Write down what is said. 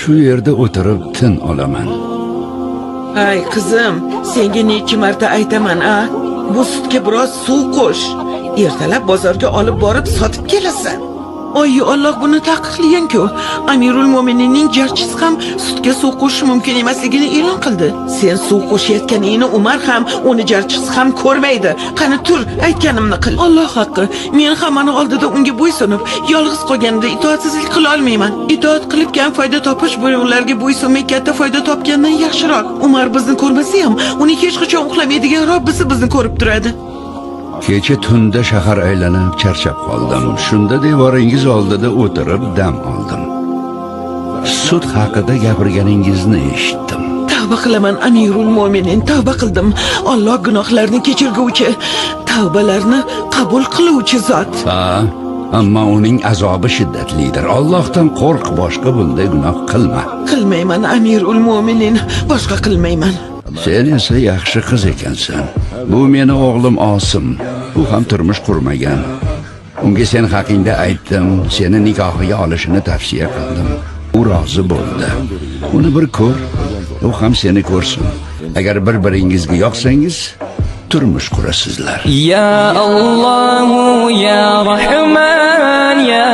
shu yerda o'tirib tin olaman. Ay qizim, senga necha marta aytaman, a? Bu sutga biroz suv qo'sh. Ertalab bozorga olib borib sotib kelasan. Oy Alloh buni taqiqlagan-ku. Amirul Mo'mininning jarchisi ham sutga suv qo'shish mumkin emasligini e'lon qildi. Sen suv qo'shayotganingni Umar ham, uni jarchisi ham ko'rmaydi. Qani tur, aytganimni qil. Alloh haqqi, men hammani oldida unga bo'ysunib, yolg'iz qolganida itoatsizlik qila olmayman. Itoat qilibgan foyda topish buyrug'larga bo'ysunmay katta foyda topgandan yaxshiroq. Umar bizni ko'rmasa ham, uni hech qachon uxlamaydigan Robbisi bizni ko'rib turadi. Kecha tunda shahar aylanib charchab qoldim. Shunda devoringiz oldida o'tirib dam oldim. Sud haqida gapirganingizni eshitdim. Tavba qilaman Amirul Mo'minin, tavba qildim. Alloh gunohlarni kechirguvchi, tavbalarni qabul qiluvchi zot. Ammo uning azobi shiddatlidir. Allohdan qo'rq, boshqa bunday gunoh qilma. Qilmayman Amirul Mo'minin, boshqa qilmayman. Sen esa yaxshi qiz ekansan. Bu meni o'g'lim Osim. U ham turmush qurmagan. Unga sen haqingda aytdim, seni nikohiga olishini tavsiya qildim. U rozi bo'ldi. Uni bir ko'r, u ham seni ko'rsin. Agar bir-biringizga yoqsangiz, turmush qurasizlar. Ya Alloh, ya Rahman, ya